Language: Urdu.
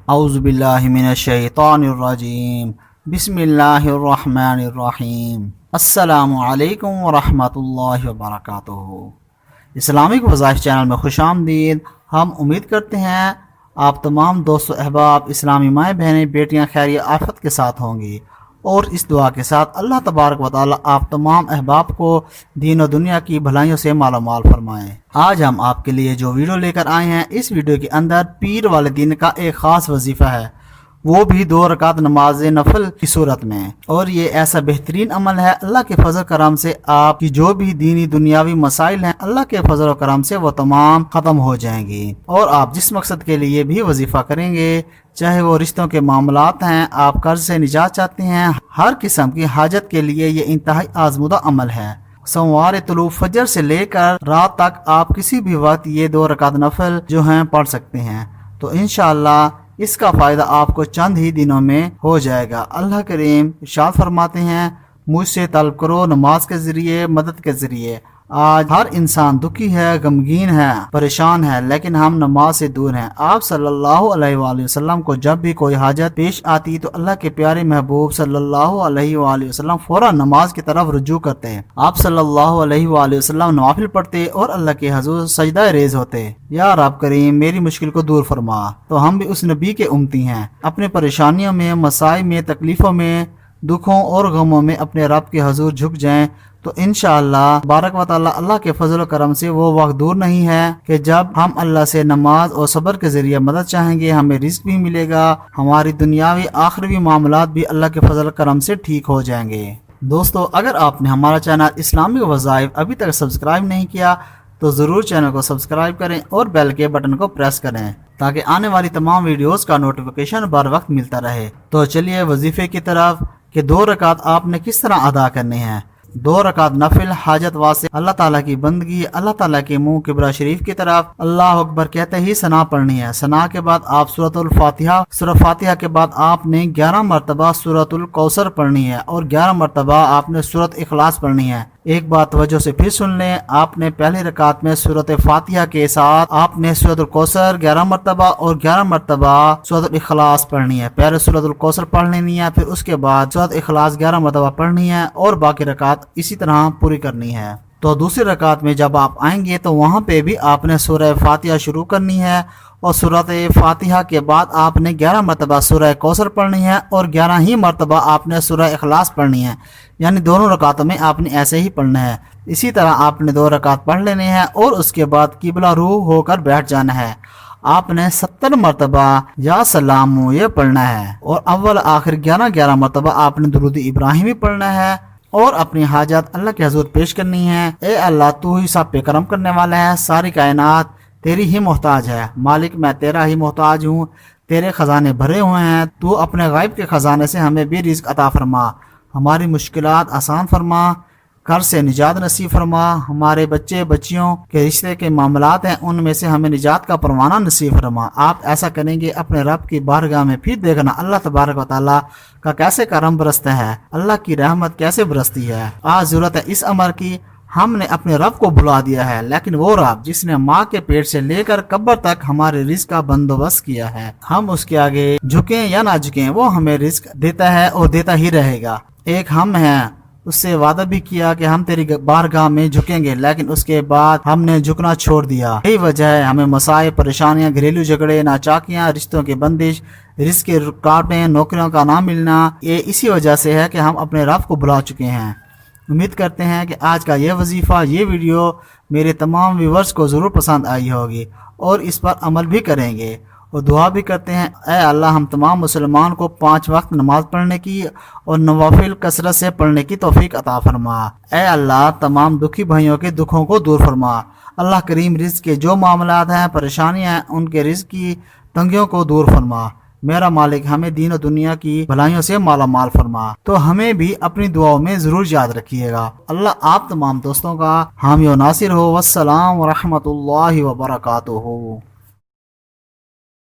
اعوذ باللہ من الشیطان الرجیم بسم اللہ الرحمن الرحیم السلام علیکم ورحمۃ اللہ وبرکاتہ۔ اسلامک وظائف چینل میں خوش آمدید۔ ہم امید کرتے ہیں آپ تمام دوست و احباب اسلامی مائیں بہنیں بیٹیاں خیر آفت کے ساتھ ہوں گی، اور اس دعا کے ساتھ اللہ تبارک و تعالی آپ تمام احباب کو دین و دنیا کی بھلائیوں سے مالا مال فرمائیں۔ آج ہم آپ کے لیے جو ویڈیو لے کر آئے ہیں، اس ویڈیو کے اندر پیر والے دن کا ایک خاص وظیفہ ہے، وہ بھی 2 رکعت نماز نفل کی صورت میں، اور یہ ایسا بہترین عمل ہے، اللہ کے فضل کرم سے آپ کی جو بھی دینی دنیاوی مسائل ہیں، اللہ کے فضل و کرم سے وہ تمام ختم ہو جائیں گی، اور آپ جس مقصد کے لیے بھی وظیفہ کریں گے، چاہے وہ رشتوں کے معاملات ہیں، آپ قرض سے نجات چاہتے ہیں، ہر قسم کی حاجت کے لیے یہ انتہائی آزمودہ عمل ہے۔ سوموار طلوع فجر سے لے کر رات تک آپ کسی بھی وقت یہ 2 رکعت نفل جو ہیں پڑھ سکتے ہیں، تو انشاءاللہ اس کا فائدہ آپ کو چند ہی دنوں میں ہو جائے گا۔ اللہ کریم ارشاد فرماتے ہیں، مجھ سے طلب کرو نماز کے ذریعے، مدد کے ذریعے۔ آج ہر انسان دکھی ہے، غمگین ہے، پریشان ہے، لیکن ہم نماز سے دور ہیں۔ آپ صلی اللہ علیہ وآلہ وسلم کو جب بھی کوئی حاجت پیش آتی تو اللہ کے پیارے محبوب صلی اللہ علیہ وآلہ وسلم فوراً نماز کی طرف رجوع کرتے ہیں۔ آپ صلی اللہ علیہ وآلہ وسلم نوافل پڑھتے اور اللہ کے حضور سجدہ ریز ہوتے، یا رب کریم میری مشکل کو دور فرما۔ تو ہم بھی اس نبی کے امتی ہیں، اپنے پریشانیوں میں، مسائل میں، تکلیفوں میں، دکھوں اور غموں میں اپنے رب کے حضور جھک جائیں، تو انشاءاللہ بارک و تعالی اللہ کے فضل و کرم سے وہ وقت دور نہیں ہے کہ جب ہم اللہ سے نماز اور صبر کے ذریعے مدد چاہیں گے، ہمیں رزق بھی ملے گا، ہماری دنیاوی آخروی معاملات بھی اللہ کے فضل و کرم سے ٹھیک ہو جائیں گے۔ دوستو، اگر آپ نے ہمارا چینل اسلامی وظائف ابھی تک سبسکرائب نہیں کیا تو ضرور چینل کو سبسکرائب کریں اور بیل کے بٹن کو پریس کریں تاکہ آنے والی تمام ویڈیوز کا نوٹیفیکیشن بر وقت ملتا رہے۔ تو چلیے وظیفے کی طرف کہ 2 رکعت آپ نے کس طرح ادا کرنے ہیں۔ 2 رکعت نفل حاجت واسطے اللہ تعالیٰ کی بندگی، اللہ تعالیٰ کے منہ قبلہ شریف کی طرف اللہ اکبر کہتے ہی ثنا پڑھنی ہے۔ ثنا کے بعد آپ سورۃ الفاتحہ، سورۃ فاتحہ کے بعد آپ نے 11 مرتبہ سورۃ الکوثر پڑھنی ہے، اور 11 مرتبہ آپ نے سورۃ اخلاص پڑھنی ہے۔ ایک بات توجہ سے پھر سن لیں، آپ نے پہلی رکعت میں سورۃ فاتحہ کے ساتھ آپ نے سورۃ الکوثر 11 مرتبہ اور 11 مرتبہ سورۃ الاخلاص پڑھنی ہے۔ پہلے سورۃ الکوثر پڑھ لینی ہے، پھر اس کے بعد سورۃ اخلاص 11 مرتبہ پڑھنی ہے، اور باقی رکعت اسی طرح پوری کرنی ہے۔ تو دوسری رکعت میں جب آپ آئیں گے تو وہاں پہ بھی آپ نے سورہ فاتحہ شروع کرنی ہے، اور سورۃ فاتحہ کے بعد آپ نے 11 مرتبہ سورہ کوثر پڑھنی ہے، اور 11 ہی مرتبہ آپ نے سورہ اخلاص پڑھنی ہے، یعنی دونوں رکعتوں میں آپ نے ایسے ہی پڑھنا ہے۔ اسی طرح آپ نے 2 رکعت پڑھ لینے ہیں، اور اس کے بعد قبلہ رو ہو کر بیٹھ جانا ہے۔ آپ نے 70 مرتبہ یا سلام یہ پڑھنا ہے، اور اول آخر 11 مرتبہ آپ نے درود ابراہیمی پڑھنا ہے، اور اپنی حاجت اللہ کے حضور پیش کرنی ہے۔ اے اللہ، تو ہی سب پہ کرم کرنے والا ہے، ساری کائنات تیری ہی محتاج ہے، مالک میں تیرا ہی محتاج ہوں، تیرے خزانے بھرے ہوئے ہیں، تو اپنے غیب کے خزانے سے ہمیں بھی رزق عطا فرما، ہماری مشکلات آسان فرما، قرض سے نجات نصیب فرما، ہمارے بچے بچیوں کے رشتے کے معاملات ہیں ان میں سے ہمیں نجات کا پروانہ نصیب فرما۔ آپ ایسا کریں گے اپنے رب کی بارگاہ میں، پھر دیکھنا اللہ تبارک و تعالیٰ کا کیسے کرم برستا ہے، اللہ کی رحمت کیسے برستی ہے۔ آج ضرورت ہے اس امر کی، ہم نے اپنے رب کو بھلا دیا ہے، لیکن وہ رب جس نے ماں کے پیٹ سے لے کر قبر تک ہمارے رزق کا بندوبست کیا ہے، ہم اس کے آگے جھکیں یا نہ جھکیں، وہ ہمیں رزق دیتا ہے اور دیتا ہی رہے گا۔ ایک ہم ہیں، اس سے وعدہ بھی کیا کہ ہم تیری بارگاہ میں جھکیں گے، لیکن اس کے بعد ہم نے جھکنا چھوڑ دیا۔ یہی وجہ ہے ہمیں مسائل، پریشانیاں، گھریلو جھگڑے، ناچاکیاں، رشتوں کی بندش، رزق کے رکاوٹیں، نوکریوں کا نہ ملنا، یہ اسی وجہ سے ہے کہ ہم اپنے رب کو بھلا چکے ہیں۔ امید کرتے ہیں کہ آج کا یہ وظیفہ، یہ ویڈیو میرے تمام ویورز کو ضرور پسند آئی ہوگی، اور اس پر عمل بھی کریں گے، اور دعا بھی کرتے ہیں اے اللہ ہم تمام مسلمان کو 5 وقت نماز پڑھنے کی اور نوافل کثرت سے پڑھنے کی توفیق عطا فرما۔ اے اللہ تمام دکھی بھائیوں کے دکھوں کو دور فرما۔ اللہ کریم رزق کے جو معاملات ہیں، پریشانیاں ہیں، ان کے رزق کی تنگیوں کو دور فرما۔ میرا مالک ہمیں دین و دنیا کی بھلائیوں سے مالا مال فرما۔ تو ہمیں بھی اپنی دعاؤں میں ضرور یاد رکھیے گا۔ اللہ آپ تمام دوستوں کا حامی و ناصر ہو۔ والسلام ورحمۃ اللہ وبرکاتہ۔